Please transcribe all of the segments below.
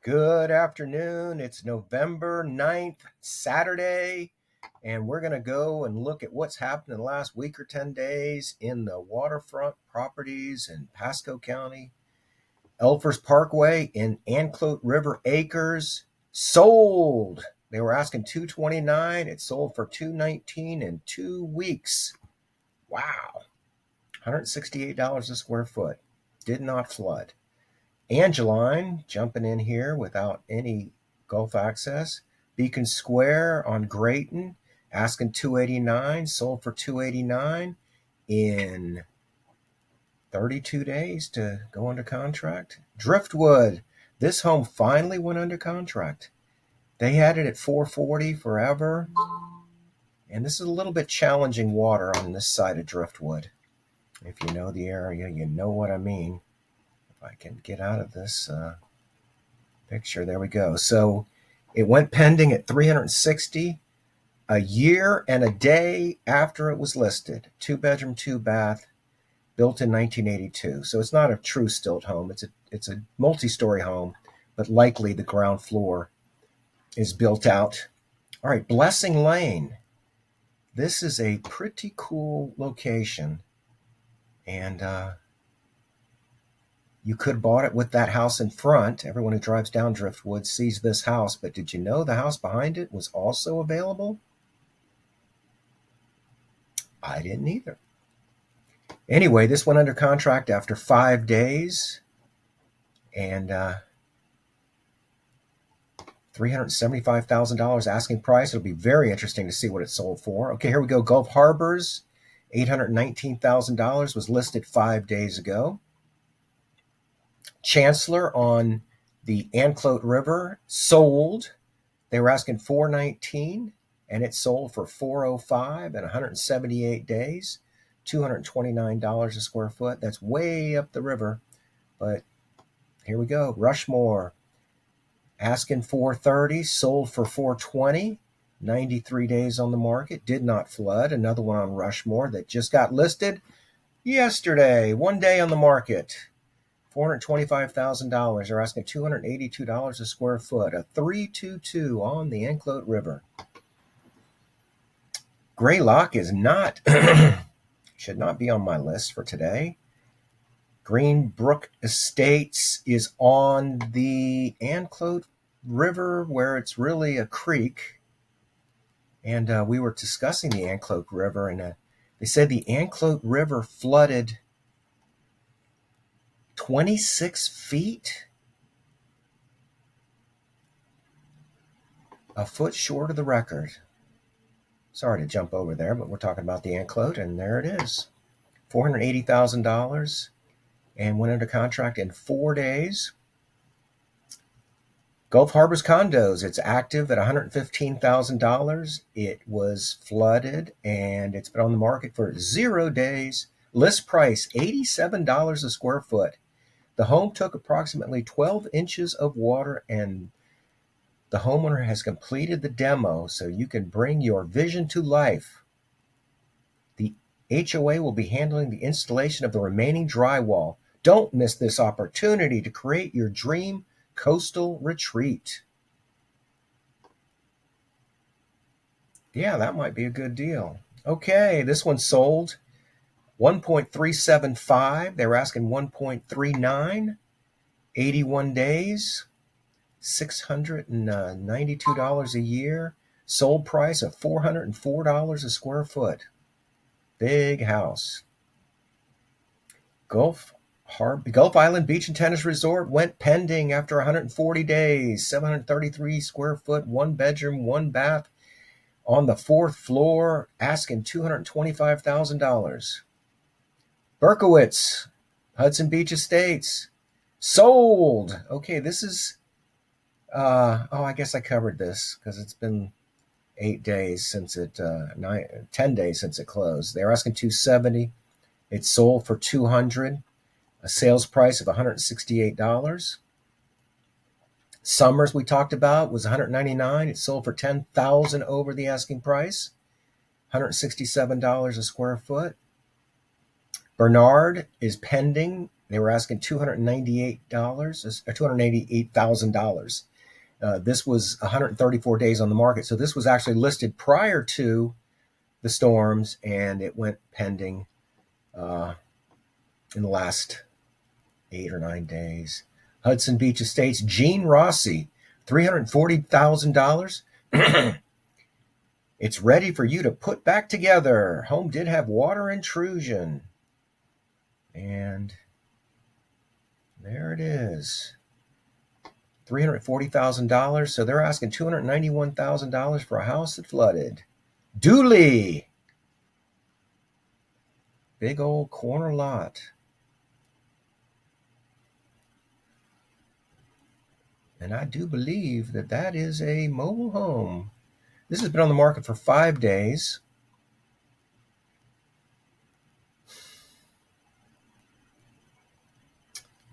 Good afternoon. It's November 9th, Saturday, and we're going to go and look at what's happened in the last week or 10 days in the waterfront properties in Pasco County. Elfers Parkway in Anclote River Acres sold. They were asking $229. It sold for $219 in 2 weeks. Wow. $168 a square foot. Did not flood. Angeline jumping in here without any Gulf access. Beacon Square on Grayton asking $289, sold for $289 in 32 days to go under contract. Driftwood, this home finally went under contract. They had it at $440 forever. And this is a little bit challenging water on this side of Driftwood. If you know the area, you know what I mean. If I can get out of this picture, there we go. So it went pending at $360 a year and a day after it was listed. 2-bedroom, 2-bath, built in 1982. So it's not a true stilt home. It's a multi-story home, but likely the ground floor is built out. All right, Blessing Lane. This is a pretty cool location, and you could have bought it with that house in front. Everyone who drives down Driftwood sees this house, but did you know the house behind it was also available? I didn't either. Anyway, this went under contract after 5 days, and $375,000 asking price. It'll be very interesting to see what it sold for. Okay, here we go. Gulf Harbors, $819,000 was listed 5 days ago. Chancellor on the Anclote River sold. They were asking $419, and it sold for $405 in 178 days, $229 a square foot. That's way up the river, but here we go. Rushmore asking $430, sold for $420, 93 days on the market, did not flood. Another one on Rushmore that just got listed yesterday, 1 day on the market. $425,000. They're asking $282 a square foot. A 322 on the Anclote River. Greylock is not, should not be on my list for today. Greenbrook Estates is on the Anclote River where it's really a creek. And we were discussing the Anclote River, and they said the Anclote River flooded 26 feet, a foot short of the record. Sorry to jump over there, but we're talking about the Anclote, and there it is. $480,000 and went under contract in 4 days. Gulf Harbors Condos, it's active at $115,000. It was flooded, and it's been on the market for 0 days. List price, $87 a square foot. The home took approximately 12 inches of water, and the homeowner has completed the demo, so you can bring your vision to life. The HOA will be handling the installation of the remaining drywall. Don't miss this opportunity to create your dream coastal retreat. Yeah, that might be a good deal. Okay, this one sold. 1.375. They were asking 1.39. 81 days. $692 a year. Sold price of $404 a square foot. Big house. Gulf Island Beach and Tennis Resort went pending after 140 days. 733 square foot, 1 bedroom, 1 bath on the 4th floor, asking $225,000. Berkowitz, Hudson Beach Estates, sold. Okay, this is, I guess I covered this because it's been 10 days since it closed. They're asking $270. It sold for $200, a sales price of $168. Summers we talked about was $199. It sold for $10,000 over the asking price, $167 a square foot. Bernard is pending They were asking $298 or $288,000. This was 134 days on the market. So this was actually listed prior to the storms, and it went pending in the last 8 or 9 days. Hudson Beach Estates, Gene Rossi, $340,000. It's ready for you to put back together. Home did have water intrusion. And there it is. $340,000. So they're asking $291,000 for a house that flooded. Dooley. Big old corner lot. And I do believe that that is a mobile home. This has been on the market for 5 days.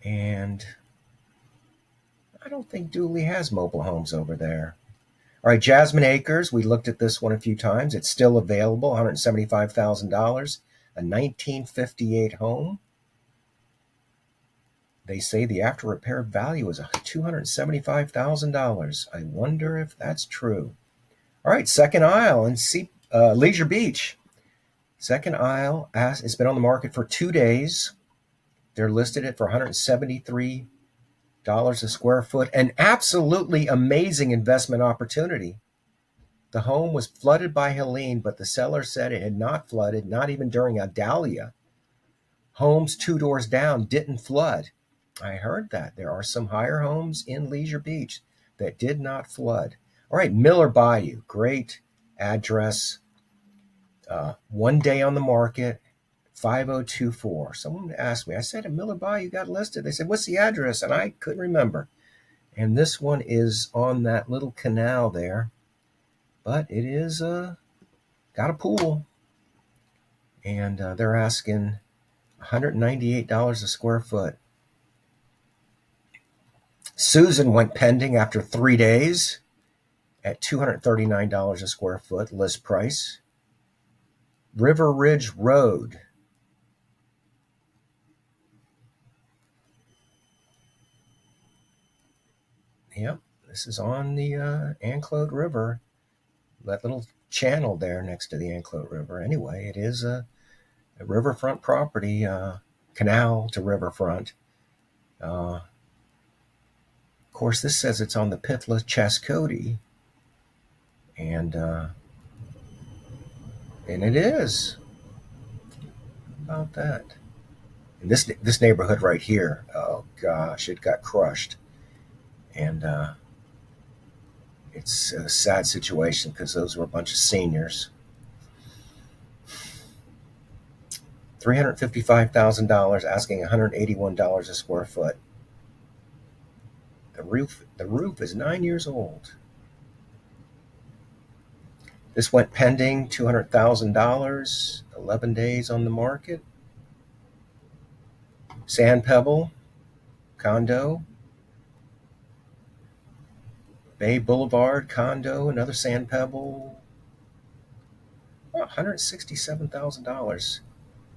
And I don't think Dooley has mobile homes over there. All right, Jasmine Acres. We looked at this one a few times. It's still available, $175,000, a 1958 home. They say the after repair value is $275,000. I wonder if that's true. All right, Second Isle and Leisure Beach. Second Isle, it's been on the market for 2 days. They're listed at for $173 a square foot. An absolutely amazing investment opportunity. The home was flooded by Helene, but the seller said it had not flooded, not even during Idalia. Homes 2 doors down didn't flood. I heard that. There are some higher homes in Leisure Beach that did not flood. All right, Miller Bayou, great address. 1 day on the market, 5024. Someone asked me, I said, at Miller Bayou got listed. They said, what's the address? And I couldn't remember. And this one is on that little canal there. But it is got a pool. And they're asking $198 a square foot. Susan went pending after 3 days at $239 a square foot, list price. River Ridge Road. Yep, this is on the Anclote River, that little channel there next to the Anclote River. Anyway, it is a riverfront property, canal to riverfront. Of course, this says it's on the Pythla Chascody, and it is. How about that? And this neighborhood right here, oh gosh, it got crushed, and it's a sad situation because those were a bunch of seniors. $355,000, asking $181 a square foot. The roof is 9 years old. This went pending, $200,000, 11 days on the market. Sand Pebble condo, Bay Boulevard condo, another Sand Pebble. $167,000,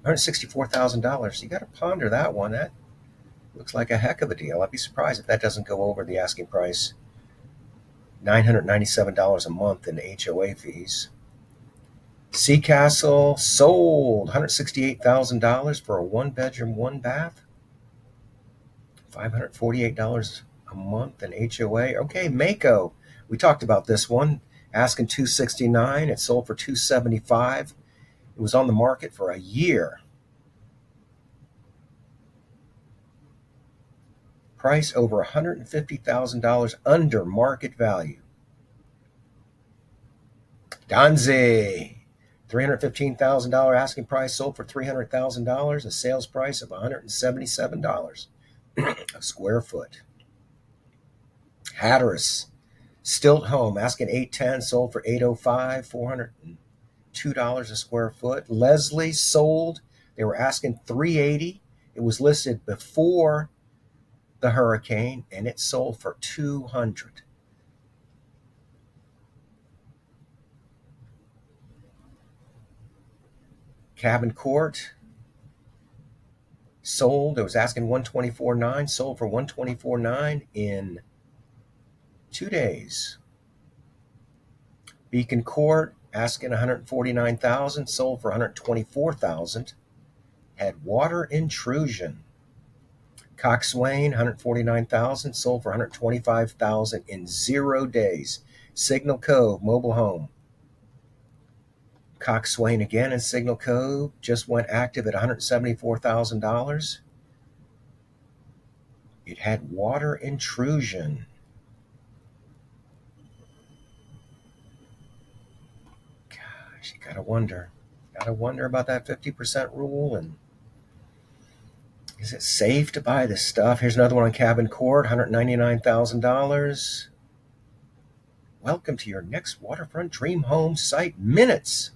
$164,000. You got to ponder that one. That looks like a heck of a deal. I'd be surprised if that doesn't go over the asking price. $997 a month in HOA fees. Sea Castle sold $168,000 for a 1-bedroom, 1-bath. $548 a month in HOA. Okay, Mako. We talked about this one. Asking $269. It sold for $275. It was on the market for a year. Price over $150,000 under market value. Danze, $315,000 asking price, sold for $300,000, a sales price of $177 a square foot. Hatteras, Stilt Home, asking $810, sold for $805, $402 a square foot. Leslie sold, they were asking $380. It was listed before the hurricane, and it sold for $200. Cabin Court, Sold, it was asking 124.9, sold for 124.9 in 2 days. Beacon Court asking 149,000, sold for 124,000. Had water intrusion. Coxswain, 149,000, sold for 125,000 in 0 days. Signal Cove, mobile home. Coxswain again in Signal Cove just went active at $174,000. It had water intrusion. Gosh, you gotta wonder. Gotta wonder about that 50% rule, and is it safe to buy this stuff? Here's another one on Cabin Court, $199,000. Welcome to your next waterfront dream home site minutes.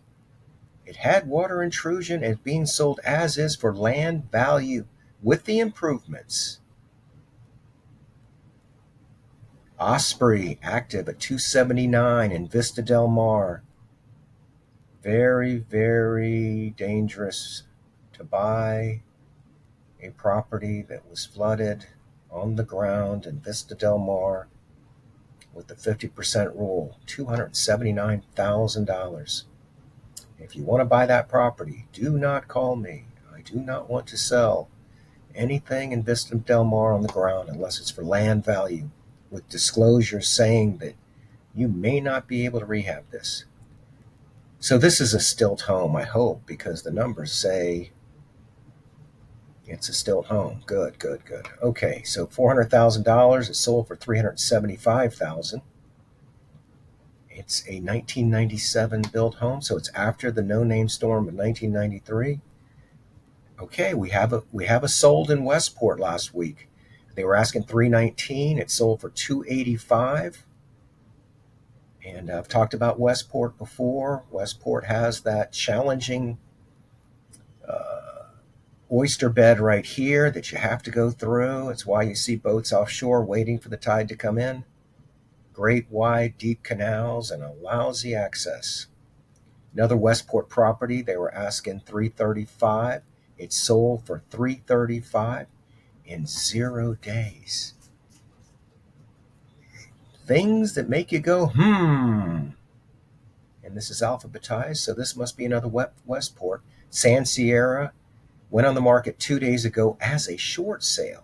It had water intrusion and is being sold as is for land value with the improvements. Osprey active at 279 in Vista Del Mar. Very, very dangerous to buy a property that was flooded on the ground in Vista Del Mar with the 50% rule, $279,000. If you want to buy that property, do not call me. I do not want to sell anything in Vista Del Mar on the ground unless it's for land value, with disclosures saying that you may not be able to rehab this. So this is a stilt home, I hope, because the numbers say it's a stilt home. Good, good, good. Okay, so $400,000. It sold for $375,000. It's a 1997 built home, so it's after the no-name storm of 1993. Okay, we have a sold in Westport last week. They were asking $319. It sold for $285. And I've talked about Westport before. Westport has that challenging oyster bed right here that you have to go through. It's why you see boats offshore waiting for the tide to come in. Great wide, deep canals and a lousy access. Another Westport property, they were asking $335. It sold for $335 in 0 days. Things that make you go, And this is alphabetized, so this must be another Westport. San Sierra went on the market 2 days ago as a short sale.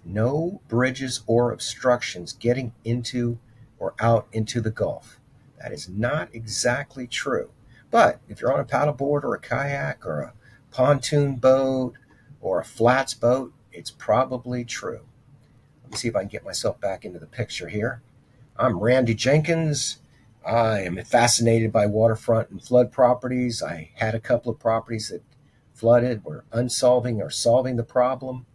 No bridges or obstructions getting into or out into the Gulf. That is not exactly true. But if you're on a paddleboard or a kayak or a pontoon boat or a flats boat, it's probably true. Let me see if I can get myself back into the picture here. I'm Randal Jenkins. I am fascinated by waterfront and flood properties. I had a couple of properties that flooded, were unsolving or solving the problem.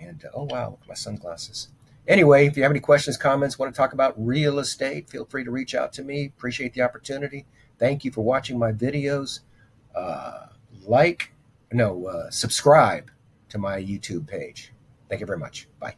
And oh wow, look at my sunglasses. Anyway, if you have any questions, comments, want to talk about real estate, feel free to reach out to me. Appreciate the opportunity. Thank you for watching my videos. Subscribe to my YouTube page. Thank you very much. Bye.